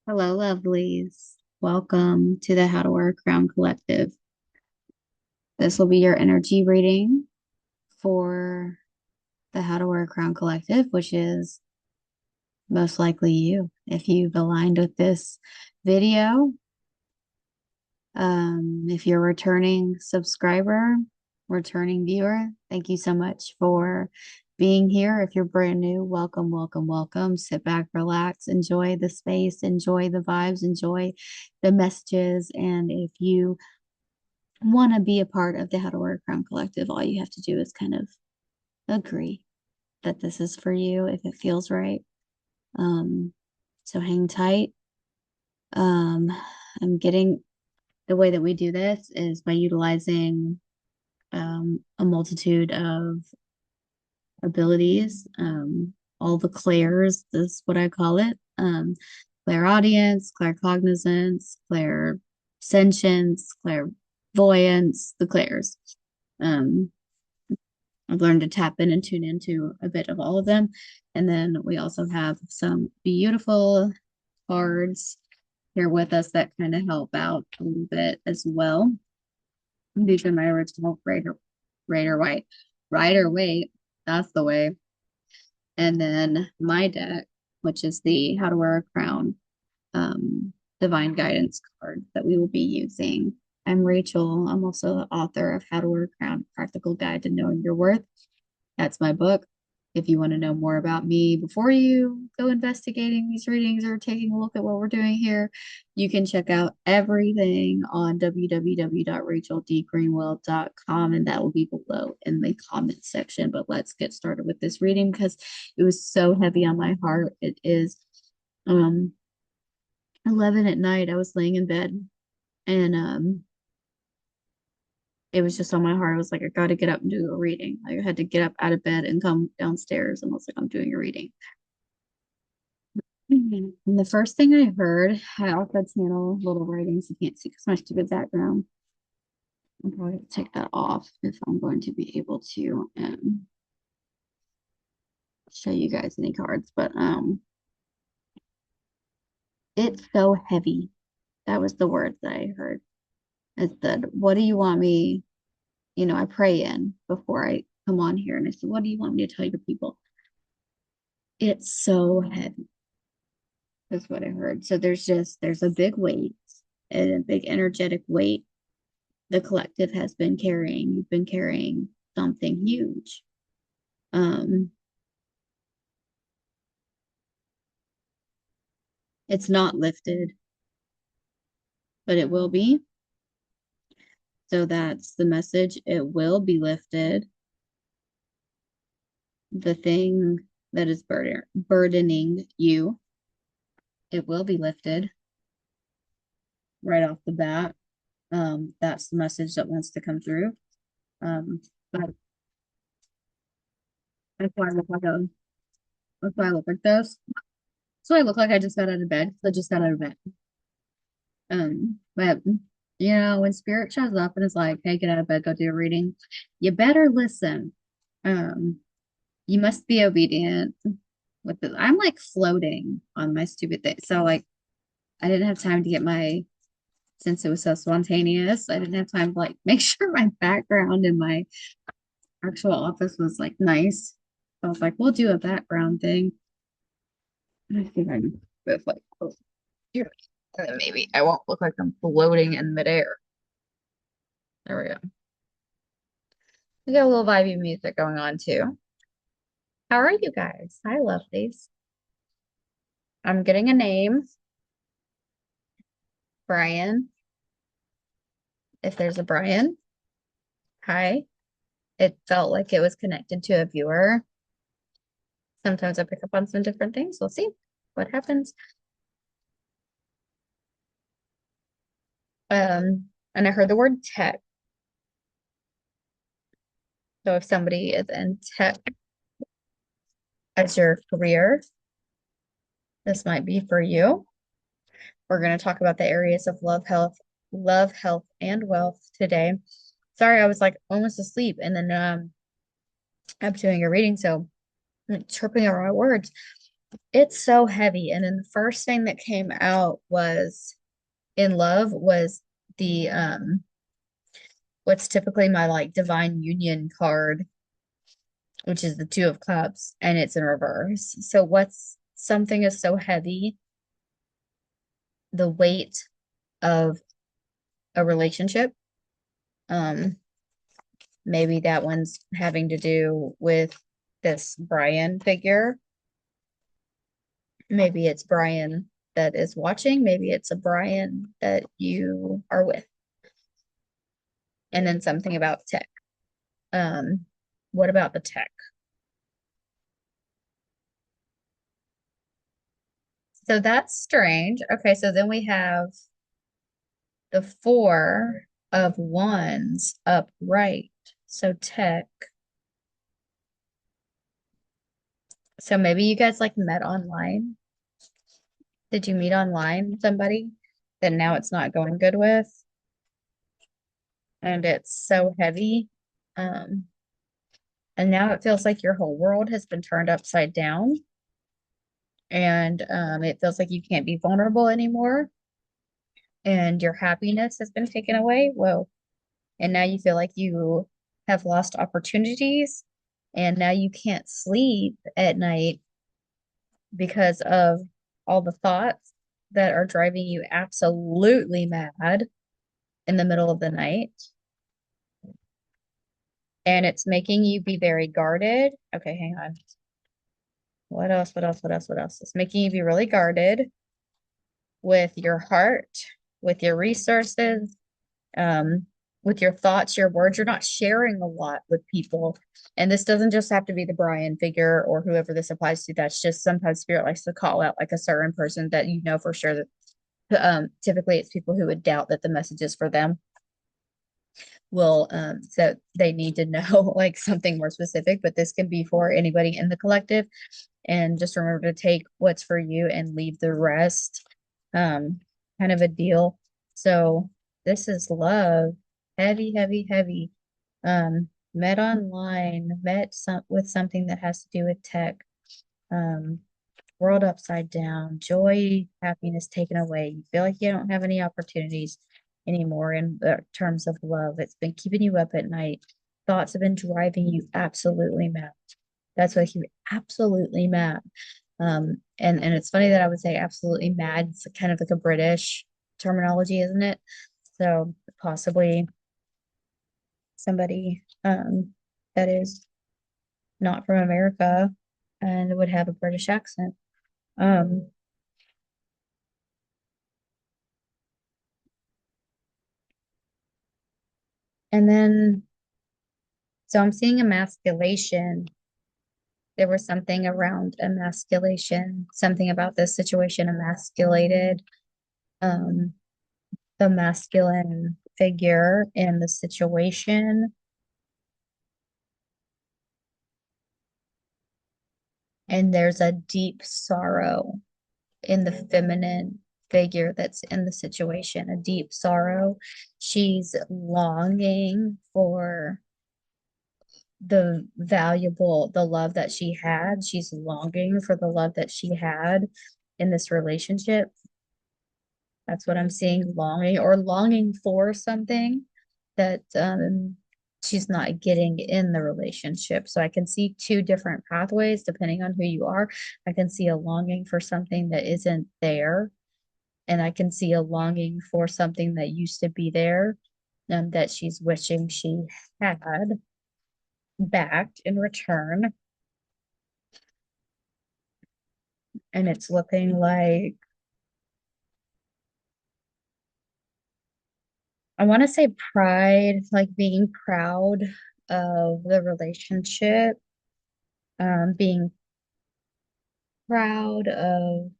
Hello, lovelies. Welcome to the How to Wear a Crown Collective. This will be your energy reading for the How to Wear a Crown Collective, which is most likely you. If you've aligned with this video, if you're a returning subscriber, returning viewer, thank you so much for being here. If you're brand new, welcome, welcome, welcome. Sit back, relax, enjoy the space, enjoy the vibes, enjoy the messages. And if you want to be a part of the How to Wear a Crown Collective, all you have to do is kind of agree that this is for you if it feels right. Um, so hang tight. Um, I'm getting the way that we do this is by utilizing a multitude of abilities. All the clairs is what I call it. Clairaudience, claircognizance, clairsentience, clairvoyance, the clairs. Um, I've learned to tap in and tune into a bit of all of them. And then we also have some beautiful cards here with us that kind of help out a little bit as well. These are my original Raider White. Rider Waite, that's the way. And then my deck, which is the How to Wear a Crown Divine Guidance card that we will be using. I'm Rachel. I'm also the author of How to Wear a Crown, Practical Guide to Knowing Your Worth. That's my book. If you want to know more about me before you go investigating these readings or taking a look at what we're doing here, you can check out everything on www.racheldgreenwell.com, and that will be below in the comments section. But let's get started with this reading because it was so heavy on my heart. It is 11 at night. I was laying in bed and it was just on my heart. I was like, I got to get up and do a reading. Like, I had to get up out of bed and come downstairs, and I was like, I'm doing a reading. And the first thing I heard, I also channel little writings. You can't see because my stupid background. I'm probably going to take that off if I'm going to be able to show you guys any cards. But it's so heavy. That was the word that I heard. It said, what do you want me? I pray in before I come on here. And I said, what do you want me to tell your people? It's so heavy. That's what I heard. So there's a big weight and a big energetic weight the collective has been carrying. You've been carrying something huge. Um, it's not lifted, but it will be. So that's the message. It will be lifted. The thing that is burdening you, it will be lifted right off the bat. That's the message that wants to come through. But that's why I look like that's why I look like this. So I look like I just got out of bed. I just got out of bed. But when spirit shows up and is like, hey, get out of bed, go do a reading, you better listen. Um, you must be obedient with this. I'm like floating on my stupid thing. So like I didn't have time to get since it was so spontaneous, I didn't have time to like make sure my background in my actual office was like nice. So I was like, we'll do a background thing. I think I can both like close here. And then maybe I won't look like I'm floating in midair. There we go. We got a little vibey music going on too. How are you guys? I love these. I'm getting a name, Brian. If there's a Brian, hi. It felt like it was connected to a viewer. Sometimes I pick up on some different things. We'll see what happens. And I heard the word tech. So if somebody is in tech as your career, this might be for you. We're going to talk about the areas of love, health, and wealth today. Sorry, I was like almost asleep and then I'm doing a reading, so I'm tripping over my words. It's so heavy. And then the first thing that came out was in love was the what's typically my like divine union card, which is the two of cups, and it's in reverse. So what's something is so heavy, the weight of a relationship. Um, maybe that one's having to do with this Brian figure. Maybe it's Brian that is watching, maybe it's a Brian that you are with. And then something about tech. Um, what about the tech? So that's strange. Okay, so then we have the four of wands upright. So tech. So maybe you guys like met online. Did you meet online with somebody that now it's not going good with? And it's so heavy. Um, and now it feels like your whole world has been turned upside down. And it feels like you can't be vulnerable anymore. And your happiness has been taken away. Whoa. And now you feel like you have lost opportunities. And now you can't sleep at night because of all the thoughts that are driving you absolutely mad in the middle of the night. And it's making you be very guarded. Okay, hang on. What else? What else? What else? What else? It's making you be really guarded with your heart, with your resources, um, with your thoughts, your words. You're not sharing a lot with people. And this doesn't just have to be the Brian figure or whoever this applies to. That's just sometimes spirit likes to call out like a certain person that you know for sure that typically it's people who would doubt that the message is for them. Will so they need to know like something more specific, but this can be for anybody in the collective. And just remember to take what's for you and leave the rest. Um, kind of a deal. So this is love. Heavy, heavy, heavy. Met online, met some with something that has to do with tech. Um, world upside down, joy, happiness taken away. You feel like you don't have any opportunities anymore in terms of love. It's been keeping you up at night. Thoughts have been driving you absolutely mad. That's what you absolutely mad. And it's funny that I would say absolutely mad. It's kind of like a British terminology, isn't it? So possibly somebody that is not from America and would have a British accent. Um, and then so I'm seeing emasculation. There was something around emasculation, something about this situation emasculated. Um, the masculine figure in the situation. And there's a deep sorrow in the feminine figure that's in the situation, a deep sorrow. She's longing for the love that she had. She's longing for the love that she had in this relationship. That's what I'm seeing, longing or longing for something that she's not getting in the relationship. So I can see two different pathways depending on who you are. I can see a longing for something that isn't there, and I can see a longing for something that used to be there that she's wishing she had back in return. And it's looking like I want to say pride, like being proud of the relationship, being proud of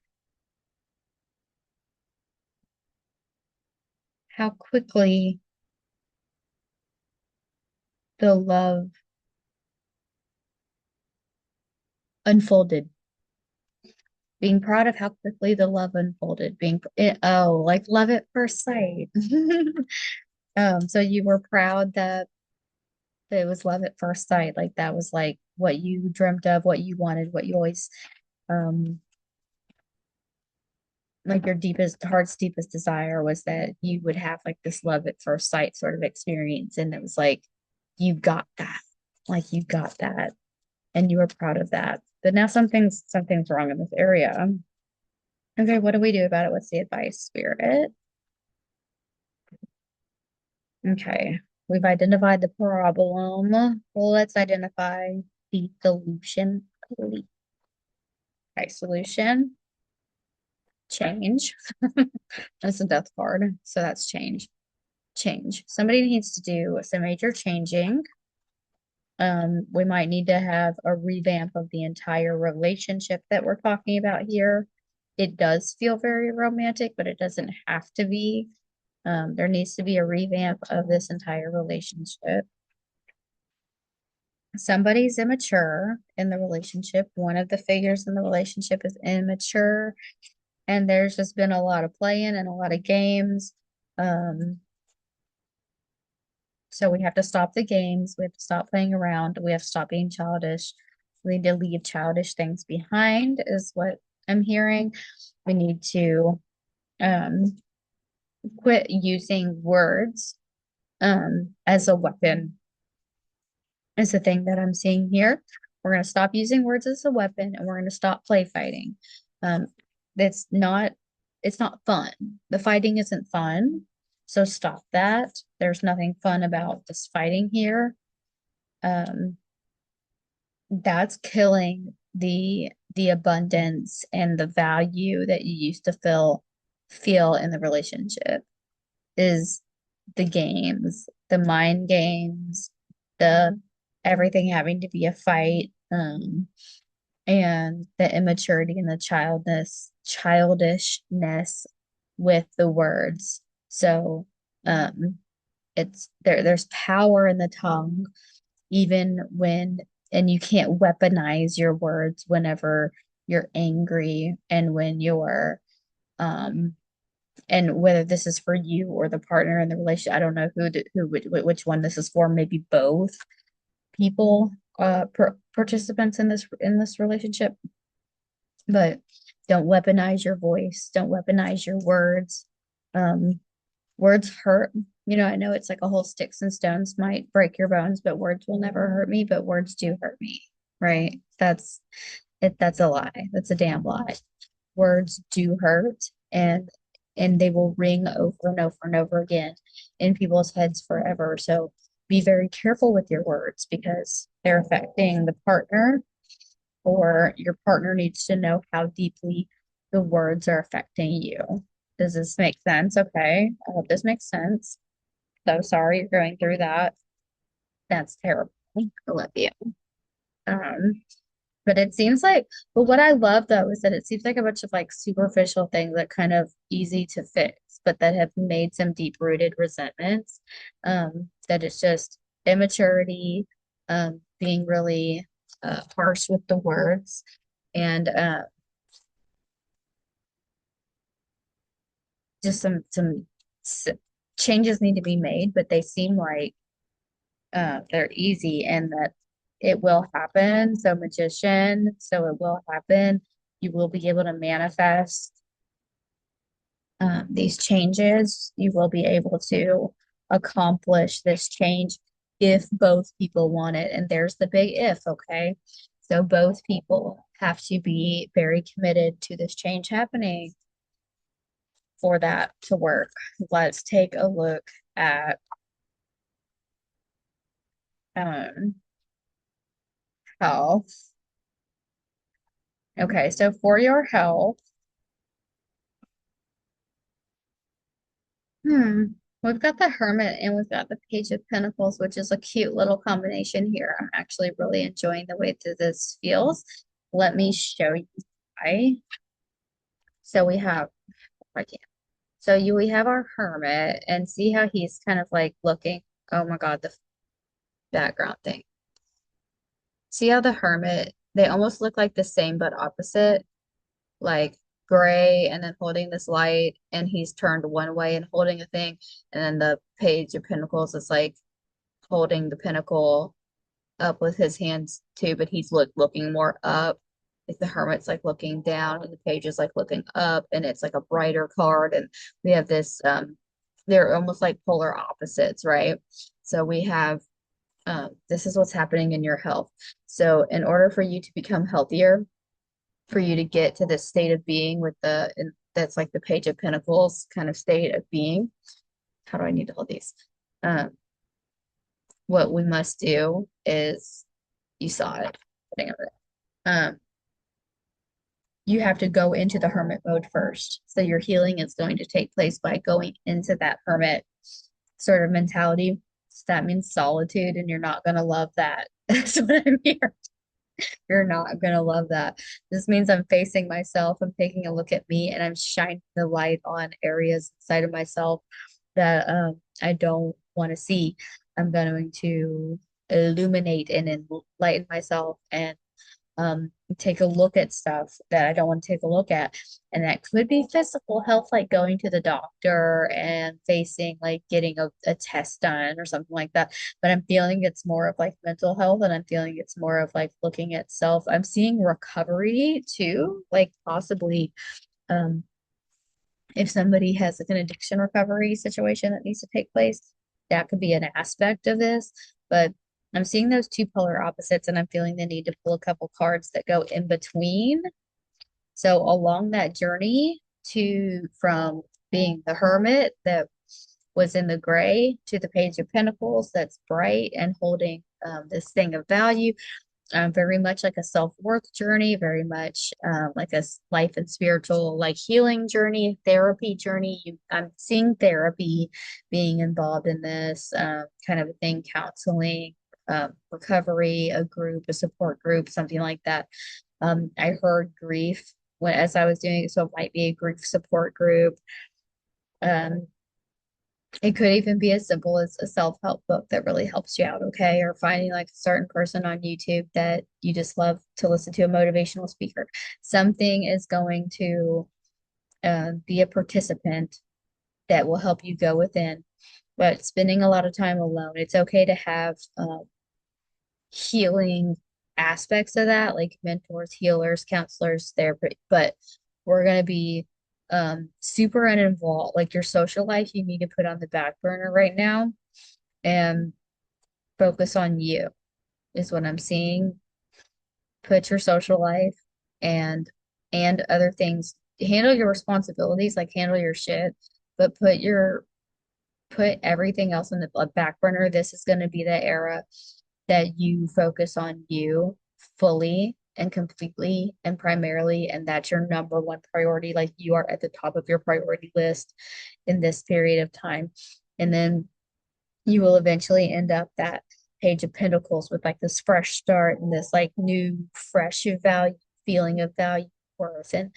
how quickly the love unfolded, being proud of how quickly the love unfolded, oh, like love at first sight. So you were proud that it was love at first sight, like that was like what you dreamt of, what you wanted, what you always um like your deepest heart's deepest desire was that you would have like this love at first sight sort of experience, and it was like you got that, like you got that, and you were proud of that. But now something's wrong in this area. Okay, what do we do about it? What's the advice, Spirit? Okay, we've identified the problem. Well, let's identify the solution, please. Okay, solution, change. That's a death card, so that's change. Change. Somebody needs to do some major changing. We might need to have a revamp of the entire relationship that we're talking about here. It does feel very romantic, but it doesn't have to be. There needs to be a revamp of this entire relationship. Somebody's immature in the relationship. One of the figures in the relationship is immature, and there's just been a lot of playing and a lot of games. So we have to stop the games. We have to stop playing around. We have to stop being childish. We need to leave childish things behind, is what I'm hearing. We need to um, quit using words as a weapon, is the thing that I'm seeing here. We're going to stop using words as a weapon, and we're going to stop play fighting. Um, that's not, it's not fun. The fighting isn't fun. So stop that. There's nothing fun about this fighting here. Um, that's killing the abundance and the value that you used to feel in the relationship, is the games, the mind games, the everything having to be a fight, and the immaturity and the childishness with the words. So it's there's power in the tongue, even when, and you can't weaponize your words whenever you're angry, and when you're um and whether this is for you or the partner in the relationship. I don't know which one this is for. Maybe both people, participants in this relationship. But don't weaponize your voice, don't weaponize your words. um Words hurt. I know it's like a whole sticks and stones might break your bones, but words will never hurt me, but words do hurt me, right? That's it. That's a lie. That's a damn lie. Words do hurt, and they will ring over and over and over again in people's heads forever. So be very careful with your words, because they're affecting the partner, or your partner needs to know how deeply the words are affecting you. Does this make sense? Okay. I hope this makes sense. So sorry you're going through that. That's terrible. I love you. Um, but it seems like, but what I love though is that it seems like a bunch of like superficial things that kind of easy to fix, but that have made some deep rooted resentments. That it's just immaturity, being really harsh with the words, and just some changes need to be made, but they seem like they're easy, and that it will happen. So magician, so it will happen. You will be able to manifest these changes. You will be able to accomplish this change if both people want it. And there's the big if, okay? So both people have to be very committed to this change happening for that to work. Let's take a look at um, health. Okay, so for your health, hmm, we've got the Hermit and we've got the Page of Pentacles, which is a cute little combination here. I'm actually really enjoying the way that this feels. Let me show you why. So we have, I can't. So we have our Hermit, and see how he's kind of like looking. Oh my God, the background thing. See how the Hermit, they almost look like the same but opposite, like gray and then holding this light, and he's turned one way and holding a thing, and then the Page of Pentacles is like holding the pentacle up with his hands too, but he's looking more up. like the hermit's like looking down and the page is like looking up and it's like a brighter card. And we have this, they're almost like polar opposites, right? So we have, this is what's happening in your health. So in order for you to become healthier, for you to get to this state of being with that's like the Page of Pentacles kind of state of being. How do I need to hold these? Um, what we must do is, you saw it. Um, you have to go into the hermit mode first. So your healing is going to take place by going into that hermit sort of mentality. So that means solitude, and you're not going to love that. That's what I'm hearing. You're not gonna love that. This means I'm facing myself, I'm taking a look at me, and I'm shining the light on areas inside of myself that I don't want to see. I'm going to illuminate and enlighten myself and take a look at stuff that I don't want to take a look at. And that could be physical health, like going to the doctor and facing like getting a test done or something like that. But I'm feeling it's more of like mental health, and I'm feeling it's more of like looking at self. I'm seeing recovery too, like possibly um if somebody has like an addiction recovery situation that needs to take place, that could be an aspect of this. But I'm seeing those two polar opposites, and I'm feeling the need to pull a couple cards that go in between. So along that journey to from being the hermit that was in the gray to the Page of Pentacles that's bright and holding this thing of value, very much like a self-worth journey, very much like a life and spiritual like healing journey, therapy journey. I'm seeing therapy being involved in this kind of a thing, counseling, recovery, a group, a support group, something like that. I heard grief when as I was doing it, so it might be a grief support group. Um, it could even be as simple as a self-help book that really helps you out, okay? Or finding like a certain person on YouTube that you just love to listen to, a motivational speaker. Something is going to be a participant that will help you go within. But spending a lot of time alone, it's okay to have healing aspects of that, like mentors, healers, counselors, therapy, but we're going to be super uninvolved. Like your social life, you need to put on the back burner right now and focus on you, is what I'm seeing. Put your social life and other things. Handle your responsibilities, like handle your shit, but put everything else in the back burner. This is going to be the era that you focus on you fully and completely and primarily, and that's your number one priority. Like you are at the top of your priority list in this period of time. And then you will eventually end up that Page of Pentacles with like this fresh start and this like new, fresh value, feeling of value, worth, and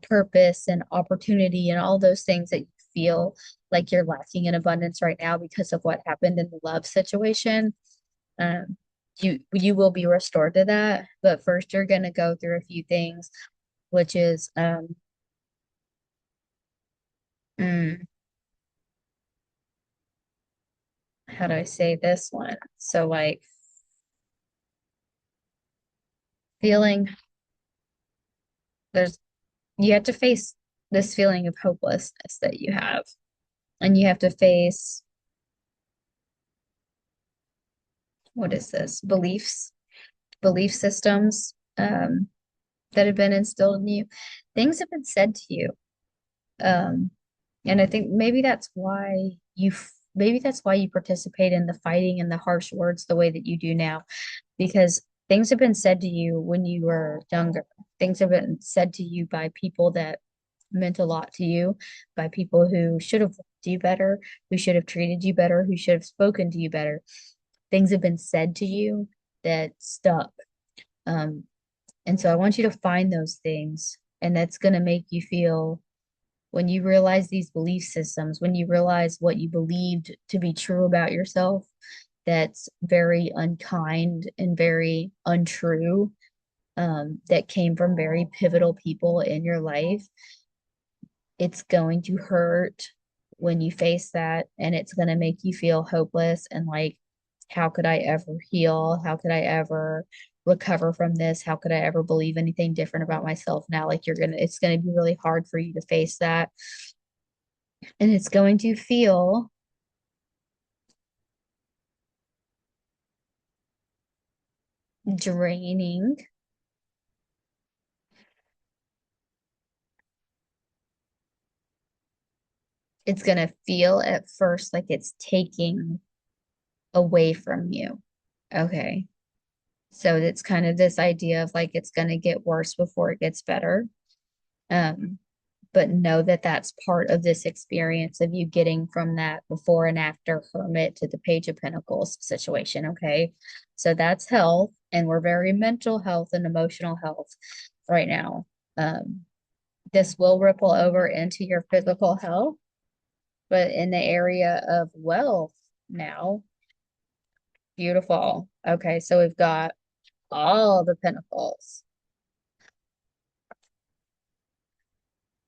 purpose and opportunity, and all those things that you feel like you're lacking in abundance right now because of what happened in the love situation. Um, you will be restored to that, but first you're gonna go through a few things, which is mm, how do I say this one? So like feeling there's you have to face this feeling of hopelessness that you have, and you have to face what is this? Belief systems that have been instilled in you. Things have been said to you. Um, and I think maybe that's why you participate in the fighting and the harsh words the way that you do now, because things have been said to you when you were younger. Things have been said to you by people that meant a lot to you, by people who should have loved you better, who should have treated you better, who should have spoken to you better. Things have been said to you that stuck. Um, and so I want you to find those things, and that's going to make you feel when you realize these belief systems, when you realize what you believed to be true about yourself, that's very unkind and very untrue, that came from very pivotal people in your life. It's going to hurt when you face that, and it's going to make you feel hopeless and like, how could I ever heal? How could I ever recover from this? How could I ever believe anything different about myself now? Like it's gonna be really hard for you to face that. And it's going to feel draining. It's gonna feel at first like it's taking away from you. Okay. So it's kind of this idea of like it's gonna get worse before it gets better. Um, but know that that's part of this experience of you getting from that before and after hermit to the page of pentacles situation. Okay. So that's health, and we're very mental health and emotional health right now. Um, this will ripple over into your physical health, but in the area of wealth now, beautiful. Okay. So we've got all the pentacles.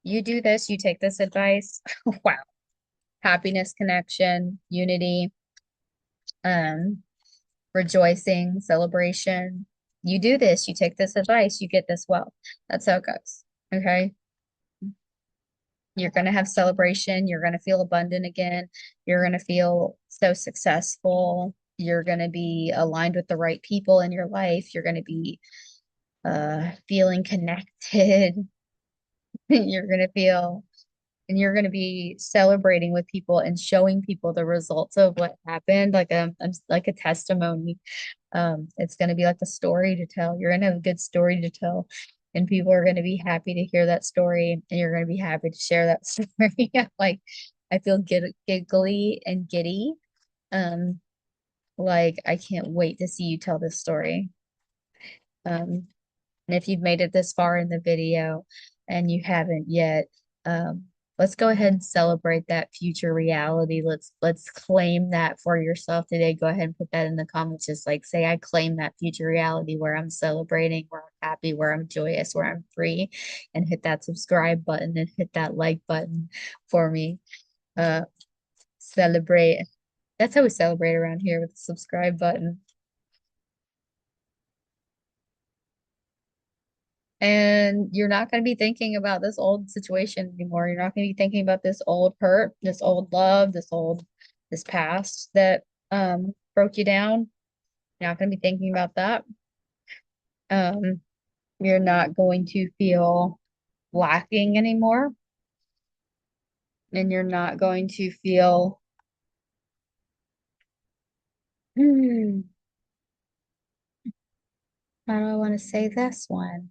You do this, you take this advice. Wow. Happiness, connection, unity, um, rejoicing, celebration. You do this, you take this advice, you get this wealth. That's how it goes. Okay. You're going to have celebration. You're going to feel abundant again. You're going to feel so successful. You're going to be aligned with the right people in your life. You're going to be feeling connected. You're going to feel and you're going to be celebrating with people and showing people the results of what happened, like a testimony. It's going to be like a story to tell. You're going to have a good story to tell, and people are going to be happy to hear that story, and you're going to be happy to share that story. Like I feel giggly and giddy. Um, like I can't wait to see you tell this story. Um, and if you've made it this far in the video and you haven't yet, um, let's go ahead and celebrate that future reality. Let's claim that for yourself today. Go ahead and put that in the comments. Just like say, I claim that future reality where I'm celebrating, where I'm happy, where I'm joyous, where I'm free, and hit that subscribe button and hit that like button for me. Uh, celebrate. That's how we celebrate around here with the subscribe button. And you're not going to be thinking about this old situation anymore. You're not going to be thinking about this old hurt, this old love, this past that broke you down. You're not going to be thinking about that. Um, you're not going to feel lacking anymore, and you're not going to feel, hmm, how do I want to say this one?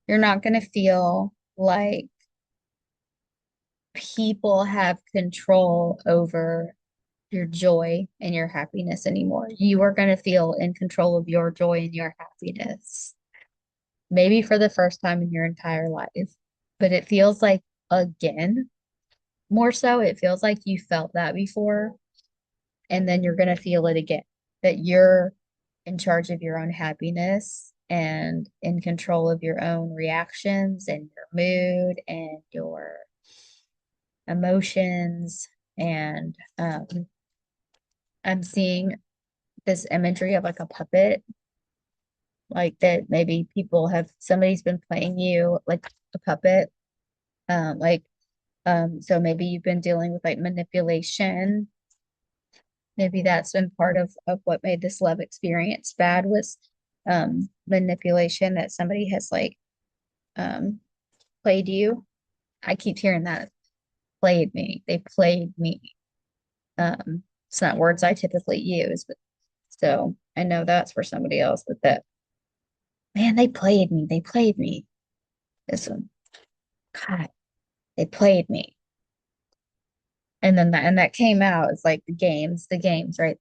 You're not going to feel like people have control over your joy and your happiness anymore. You are going to feel in control of your joy and your happiness, maybe for the first time in your entire life. But it feels like, again, more so, it feels like you felt that before, and then you're going to feel it again, that you're in charge of your own happiness and in control of your own reactions and your mood and your emotions. And I'm seeing this imagery of like a puppet, like that maybe somebody's been playing you like a puppet. Like so maybe you've been dealing with like manipulation. Maybe that's been part of what made this love experience bad, was manipulation, that somebody has like um played you. I keep hearing that, played me. They played me. It's not words I typically use, but so I know that's for somebody else, but that, man, they played me. They played me. This one, God, they played me. And then that came out. It's like the games, right?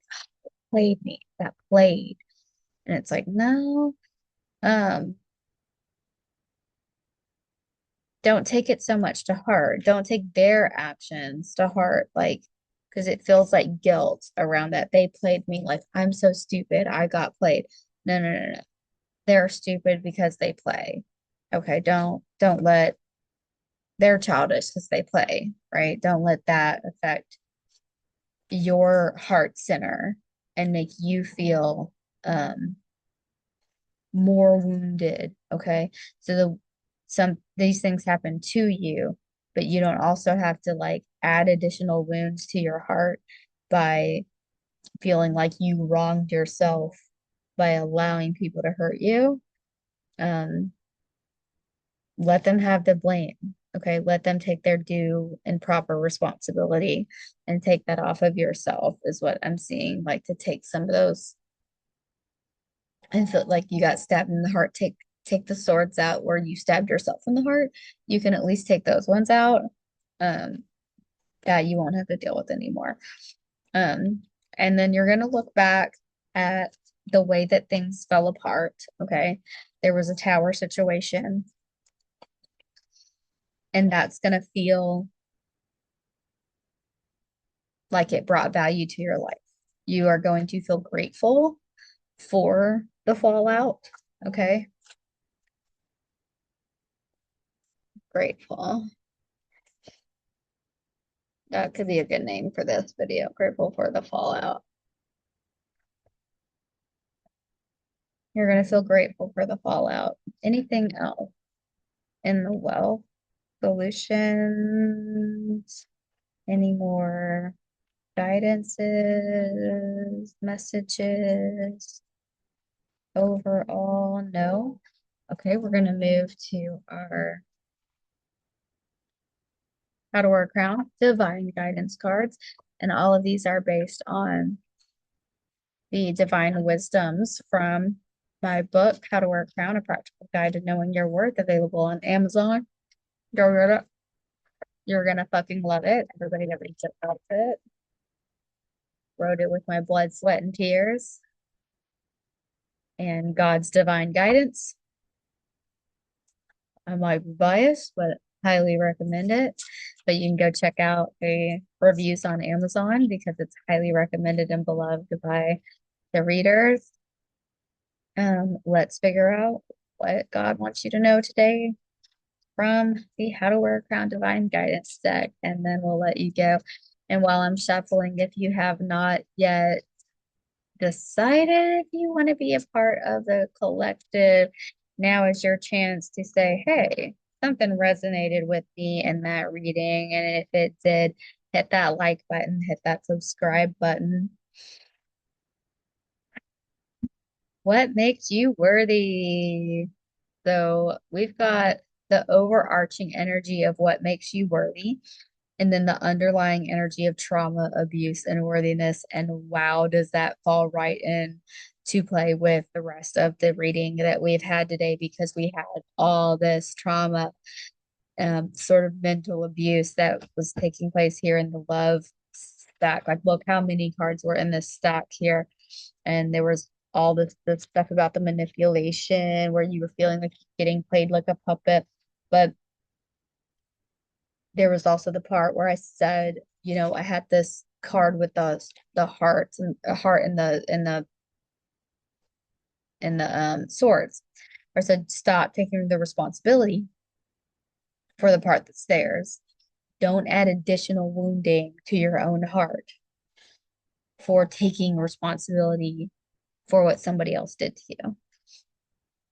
Played me. That played. And it's like, no, um, don't take it so much to heart. Don't take their actions to heart, like, because it feels like guilt around that. They played me, like I'm so stupid. I got played. No, no, no, no. They're stupid because they play. Okay, don't let they're childish because they play, right? Don't let that affect your heart center and make you feel more wounded. Okay. So some these things happen to you, but you don't also have to like add additional wounds to your heart by feeling like you wronged yourself by allowing people to hurt you. Um, let them have the blame. Okay, let them take their due and proper responsibility and take that off of yourself is what I'm seeing. Like to take some of those and feel like you got stabbed in the heart, take the swords out where you stabbed yourself in the heart. You can at least take those ones out. Um, that you won't have to deal with anymore. Um, and then you're gonna look back at the way that things fell apart. Okay. There was a tower situation, and that's gonna feel like it brought value to your life. You are going to feel grateful for the fallout. Okay. Grateful. That could be a good name for this video. Grateful for the fallout. You're going to feel grateful for the fallout. Anything else in the wealth solutions? Any more guidances, messages? Overall, no. Okay, we're going to move to our How to Wear a Crown Divine Guidance cards. And all of these are based on the divine wisdoms from my book, How to Wear a Crown, A Practical Guide to Knowing Your Worth, available on Amazon. You're gonna fucking love it. Everybody that reads it loves it. Wrote it with my blood, sweat, and tears and God's divine guidance. I might be biased, but highly recommend it. But you can go check out the reviews on Amazon because it's highly recommended and beloved by the readers. Let's figure out what God wants you to know today from the How to Wear a Crown Divine Guidance deck, and then we'll let you go. And while I'm shuffling, if you have not yet decided if you want to be a part of the collective, now is your chance to say, hey, something resonated with me in that reading. And if it did, hit that like button, hit that subscribe button. What makes you worthy? So we've got the overarching energy of what makes you worthy, and then the underlying energy of trauma, abuse, and worthiness. And wow, does that fall right in to play with the rest of the reading that we've had today because we had all this trauma, sort of mental abuse that was taking place here in the love stack. Like, look how many cards were in this stack here. And there was all this stuff about the manipulation where you were feeling like you're getting played like a puppet. But there was also the part where I said, I had this card with the hearts and a heart in the swords. Where I said, stop taking the responsibility for the part that's theirs. Don't add additional wounding to your own heart for taking responsibility for what somebody else did to you.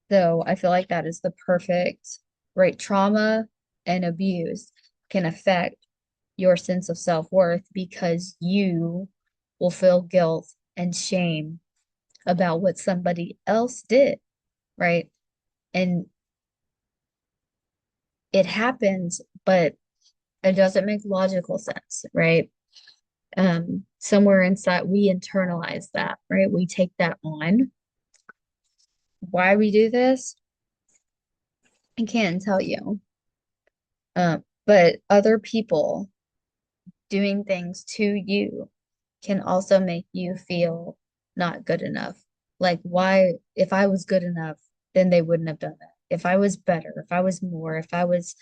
So I feel like that is the perfect, right? Trauma and abuse can affect your sense of self-worth because you will feel guilt and shame about what somebody else did, right? And it happens, but it doesn't make logical sense, right? Somewhere inside, we internalize that, right? We take that on. Why we do this, I can't tell you. But other people doing things to you can also make you feel not good enough. Like, why, if I was good enough, then they wouldn't have done that. If I was better, if I was more, if I was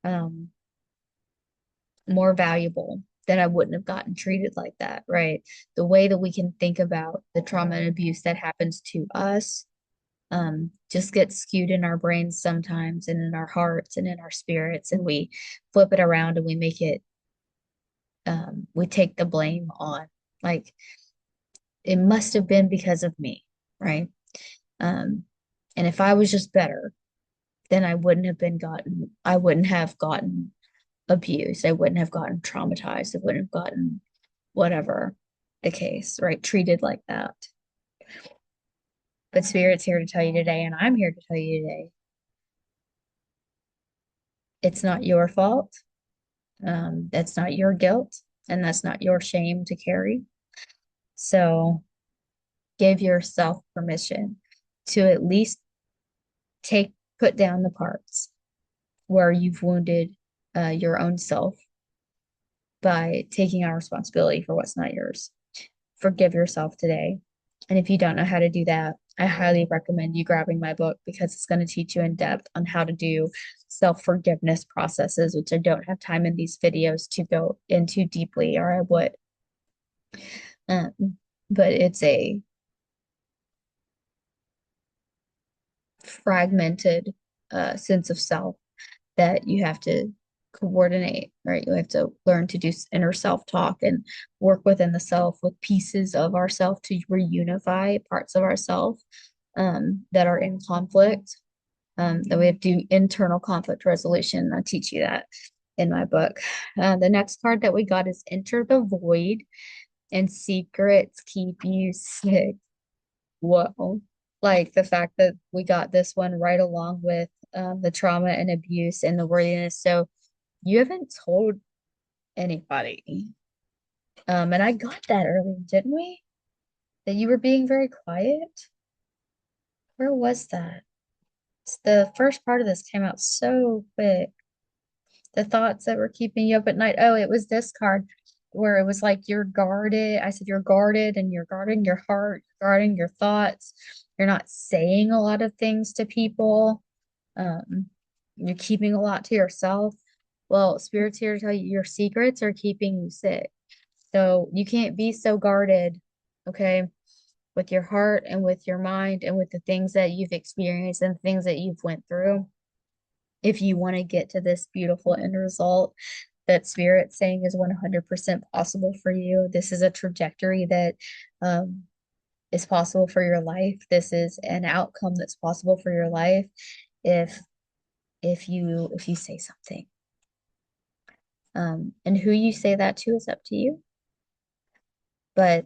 um, more valuable, then I wouldn't have gotten treated like that, right? The way that we can think about the trauma and abuse that happens to us just gets skewed in our brains sometimes and in our hearts and in our spirits, and we flip it around and we make it we take the blame on, like, it must have been because of me, right? um And if I was just better, then I wouldn't have gotten abused. I wouldn't have gotten traumatized. I wouldn't have gotten whatever the case, right? Treated like that. But Spirit's here to tell you today, and I'm here to tell you today, it's not your fault. That's not your guilt, and that's not your shame to carry. So give yourself permission to at least take put down the parts where you've wounded your own self by taking on responsibility for what's not yours. Forgive yourself today. And if you don't know how to do that, I highly recommend you grabbing my book because it's going to teach you in depth on how to do self-forgiveness processes, which I don't have time in these videos to go into deeply, or I would. Um, but it's a fragmented sense of self that you have to coordinate, right? You have to learn to do inner self-talk and work within the self with pieces of ourself to reunify parts of ourself that are in conflict. That we have to do internal conflict resolution. I teach you that in my book. The next card that we got is Enter the Void, and secrets keep you sick. Whoa. Like the fact that we got this one right along with the trauma and abuse and the worthiness. So you haven't told anybody. And I got that earlier, didn't we? That you were being very quiet. Where was that? The first part of this came out so quick. The thoughts that were keeping you up at night. Oh, it was this card where it was like you're guarded. I said you're guarded and you're guarding your heart, guarding your thoughts. You're not saying a lot of things to people. Um, you're keeping a lot to yourself. Well, Spirit's here to tell you your secrets are keeping you sick. So you can't be so guarded, okay, with your heart and with your mind and with the things that you've experienced and things that you've went through. If you want to get to this beautiful end result that Spirit's saying is 100% possible for you, this is a trajectory that um, is possible for your life. This is an outcome that's possible for your life if if you say something. And who you say that to is up to you. But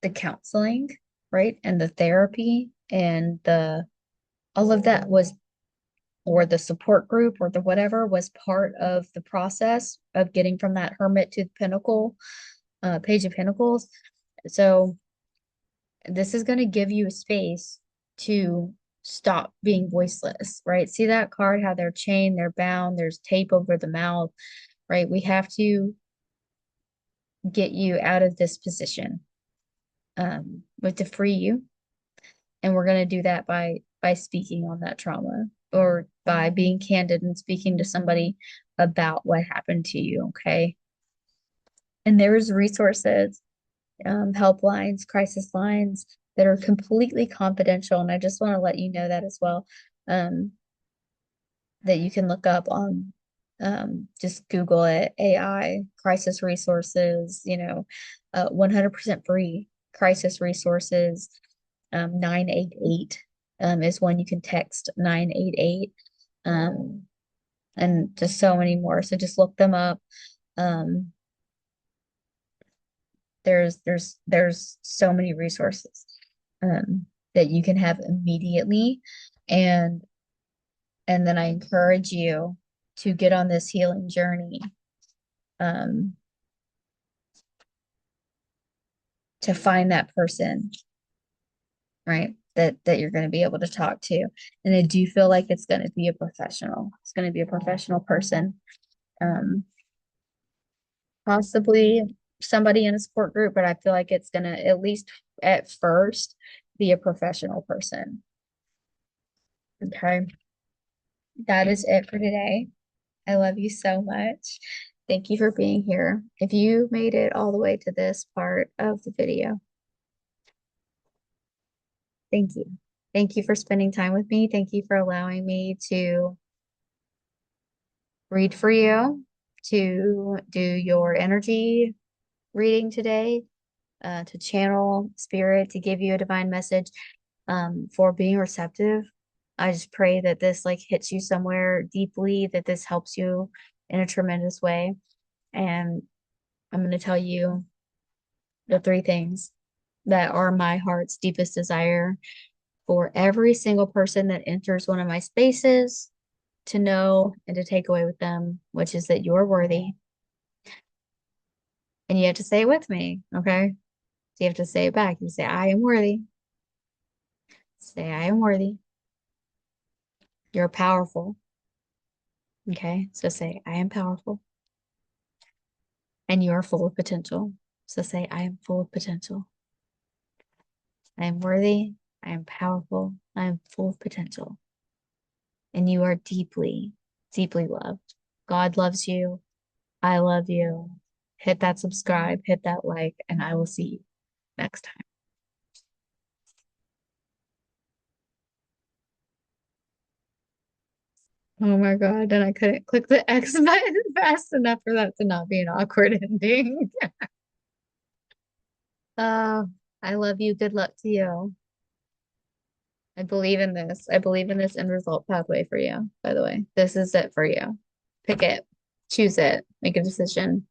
the counseling, right, and the therapy and the all of that was, or the support group or the whatever was part of the process of getting from that hermit to the pinnacle, page of pentacles. So this is going to give you a space to stop being voiceless, right? See that card, how they're chained, they're bound, there's tape over the mouth, right? We have to get you out of this position. We have to free you. And we're going to do that by speaking on that trauma or by being candid and speaking to somebody about what happened to you, okay? And there's resources, helplines, crisis lines that are completely confidential. And I just want to let you know that as well, that you can look up on, just Google it, AI, crisis resources, 100% free crisis resources. 988 is one you can text 988, and just so many more. So just look them up. Um, there's so many resources that you can have immediately, and then I encourage you to get on this healing journey, um, to find that person, right? That you're going to be able to talk to. And I do feel like it's going to be a professional. It's going to be a professional person. Um, Possibly somebody in a support group, but I feel like it's going to, at least at first, be a professional person. Okay. That is it for today. I love you so much. Thank you for being here. If you made it all the way to this part of the video, thank you. Thank you for spending time with me. Thank you for allowing me to read for you, to do your energy reading today. to channel spirit to give you a divine message, for being receptive. I just pray that this like hits you somewhere deeply, that this helps you in a tremendous way. And I'm going to tell you the three things that are my heart's deepest desire for every single person that enters one of my spaces to know and to take away with them, which is that you're worthy. And you have to say it with me, okay? So you have to say it back. You say, I am worthy. Say, I am worthy. You're powerful. Okay. So say, I am powerful. And you are full of potential. So say, I am full of potential. I am worthy. I am powerful. I am full of potential. And you are deeply, deeply loved. God loves you. I love you. Hit that subscribe, hit that like, and I will see you next time. Oh my God. And I couldn't click the X button fast enough for that to not be an awkward ending. Oh, I love you. Good luck to you. I believe in this. I believe in this end result pathway for you, by the way. This is it for you. Pick it, choose it, make a decision.